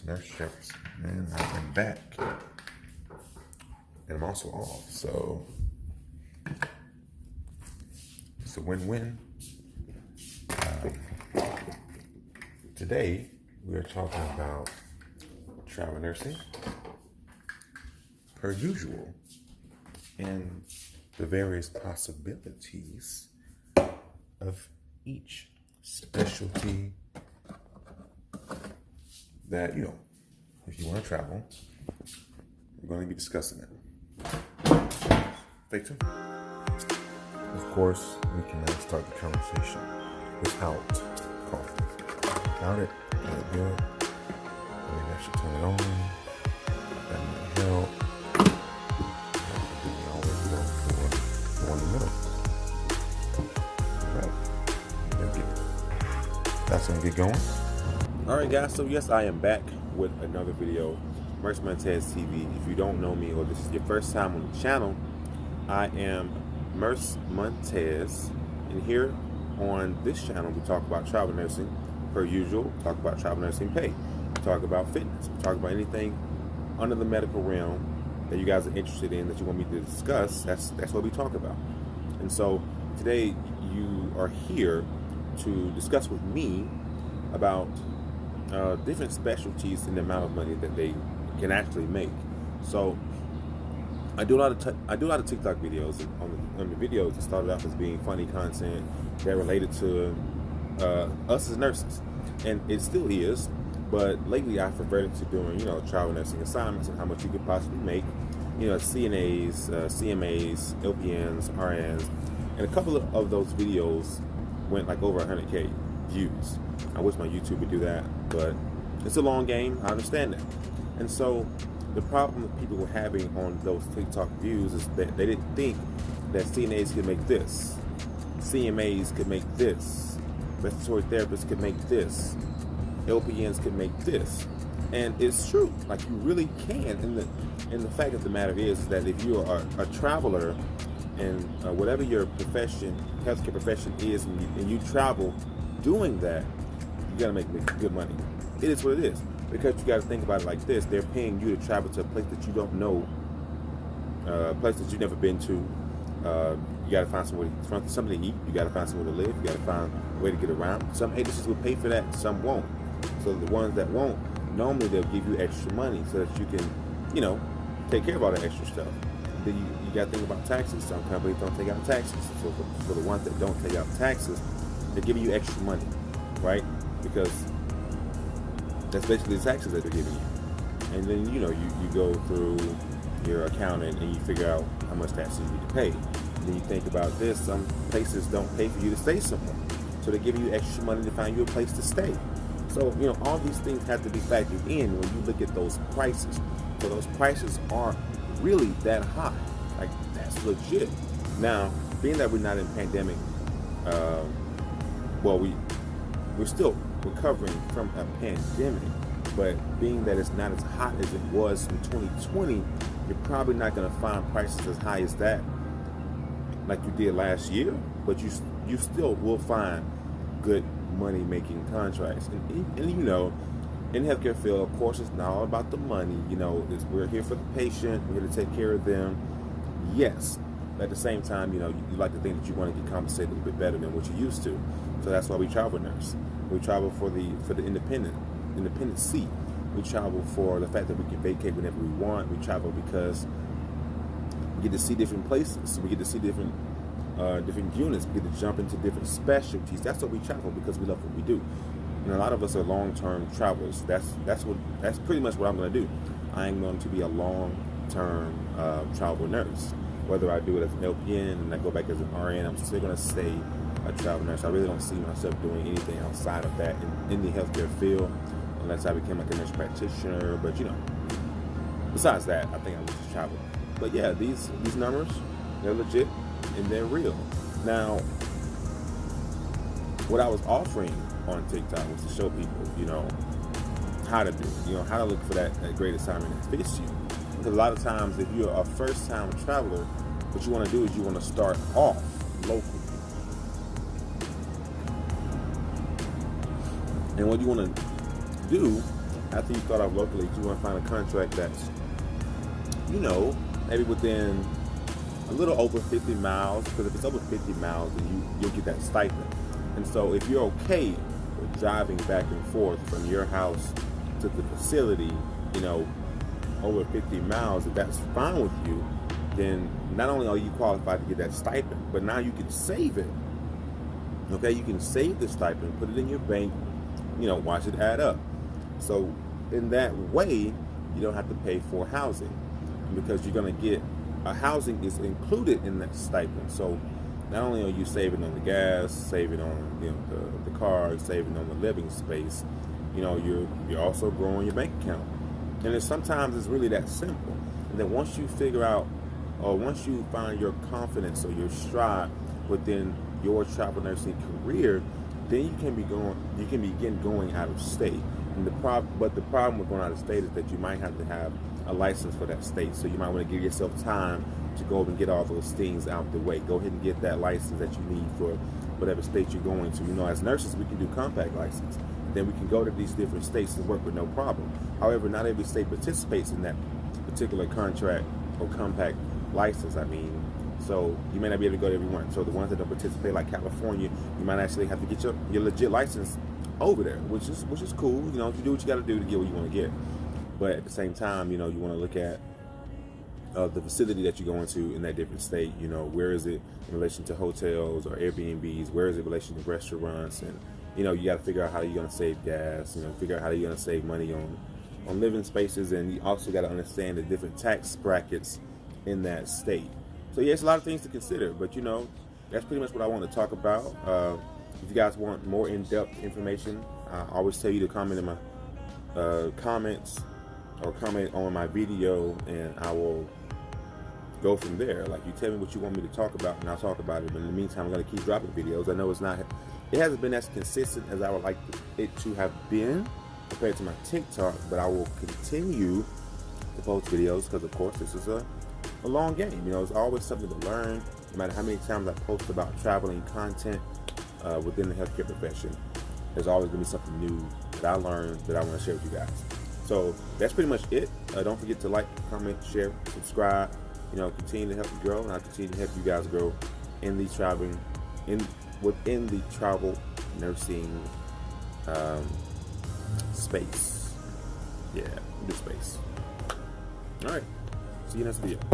is Nurse Jefferson, and I am back. And I'm also off, so it's a win-win. Today, we are talking about travel nursing, per usual, and the various possibilities of each specialty that, if you want to travel, we're going to be discussing it. Stay tuned. Of course, we cannot start the conversation without coffee. Without it, can't do it. Maybe I should turn it on. That might help. We always go for the one in the middle. Right. That's going to get going. Alright guys, so yes, I am back with another video. Merce Montez TV. If you don't know me or this is your first time on the channel, I am Merce Montez, and here on this channel we talk about travel nursing per usual. We talk about travel nursing pay. We talk about fitness. We talk about anything under the medical realm that you guys are interested in, that you want me to discuss. That's what we talk about. And so today you are here to discuss with me about different specialties and the amount of money that they can actually make. So I do a lot of TikTok videos. On the videos, it started off as being funny content that related to us as nurses, and it still is. But lately, I've reverted to doing travel nursing assignments and how much you could possibly make. CNAs, CMAs, LPNs, RNs, and a couple of those videos went like over 100K views. I wish my YouTube would do that, but it's a long game. I understand that. And so the problem that people were having on those TikTok views is that they didn't think that CNAs could make this, CMAs could make this, respiratory therapists could make this, LPNs could make this. And it's true, like you really can. And the fact of the matter is that if you are a traveler and whatever your profession, healthcare profession is, and you travel doing that, you gotta make good money. It is what it is, because you gotta think about it like this: they're paying you to travel to a place that you don't know, a place that you've never been to. You gotta find something to eat. You gotta find somewhere to live. You gotta find a way to get around. Some agencies will pay for that, some won't. So the ones that won't, normally they'll give you extra money so that you can, take care of all the extra stuff. Then you gotta think about taxes. Some companies don't take out taxes. So for the ones that don't take out taxes, they're giving you extra money, right? Because that's basically the taxes that they're giving you. And then, you go through your accountant and you figure out how much taxes you need to pay. And then you think about this: some places don't pay for you to stay somewhere, so they're giving you extra money to find you a place to stay. So, all these things have to be factored in when you look at those prices. So those prices aren't really that high. Like, that's legit. Now, being that we're not in pandemic, we're still recovering from a pandemic, but being that it's not as hot as it was in 2020, you're probably not going to find prices as high as that like you did last year, but you still will find good money making contracts. And in healthcare field, of course, it's not all about the money. We're here for the patient, we're here to take care of them, yes, but at the same time, you like to think that you want to get compensated a little bit better than what you used to. So that's why we travel nurse. We travel for the independent seat. We travel for the fact that we can vacate whenever we want. We travel because we get to see different places. We get to see different units. We get to jump into different specialties. That's what we travel, because we love what we do. And a lot of us are long-term travelers. That's pretty much what I'm going to do. I am going to be a long-term travel nurse. Whether I do it as an LPN and I go back as an RN, I'm still going to stay a travel nurse. I really don't see myself doing anything outside of that in the healthcare field, unless I became like a nurse practitioner. But besides that, I think I would just travel. But yeah, these numbers, they're legit and they're real. Now, what I was offering on TikTok was to show people, how to do it, how to look for that great assignment that fits you. Because a lot of times, if you're a first-time traveler, what you want to do is you want to start off locally. And what you want to do after you start off locally, you want to find a contract that's, you know, maybe within a little over 50 miles, because if it's over 50 miles, then you'll get that stipend. And so if you're okay with driving back and forth from your house to the facility, you know, over 50 miles, if that's fine with you, then not only are you qualified to get that stipend, but now you can save it. Okay, you can save the stipend, put it in your bank, you know, watch it add up. So in that way, you don't have to pay for housing, because you're going to get housing is included in that stipend. So not only are you saving on the gas, saving on, you know, the car, saving on the living space, you know, you're also growing your bank account. And sometimes it's really that simple. And then once you figure out, or once you find your confidence or your stride within your travel nursing career, then you can begin going out of state. And the problem with going out of state is that you might have to have a license for that state. So you might want to give yourself time to go and get all those things out the way. Go ahead and get that license that you need for whatever state you're going to. You know, as nurses, we can do compact license. Then we can go to these different states and work with no problem. However, not every state participates in that particular contract or compact license, I mean. So you may not be able to go to every one. So the ones that don't participate, like California, you might actually have to get your legit license over there, which is cool. You know, you do what you got to do to get what you want to get. But at the same time, you know, you want to look at the facility that you're going to in that different state. You know, where is it in relation to hotels or Airbnbs? Where is it in relation to restaurants? And, you know, you got to figure out how you're going to save gas. You know, figure out how you're going to save money on living spaces. And you also got to understand the different tax brackets in that state. So yeah, it's a lot of things to consider, but you know, that's pretty much what I want to talk about. If you guys want more in-depth information, I always tell you to comment in my comments or comment on my video, and I will go from there. Like, you tell me what you want me to talk about, and I'll talk about it. But in the meantime, I'm going to keep dropping videos. I know it hasn't been as consistent as I would like it to have been compared to my TikTok, but I will continue to post videos because, of course, this is a long game. You know, there's always something to learn. No matter how many times I post about traveling content within the healthcare profession, there's always going to be something new that I learned that I want to share with you guys. So that's pretty much it. Don't forget to like, comment, share, subscribe. You know, continue to help me grow, and I'll continue to help you guys grow in the within the travel nursing space. Yeah, the space. All right. See you next video.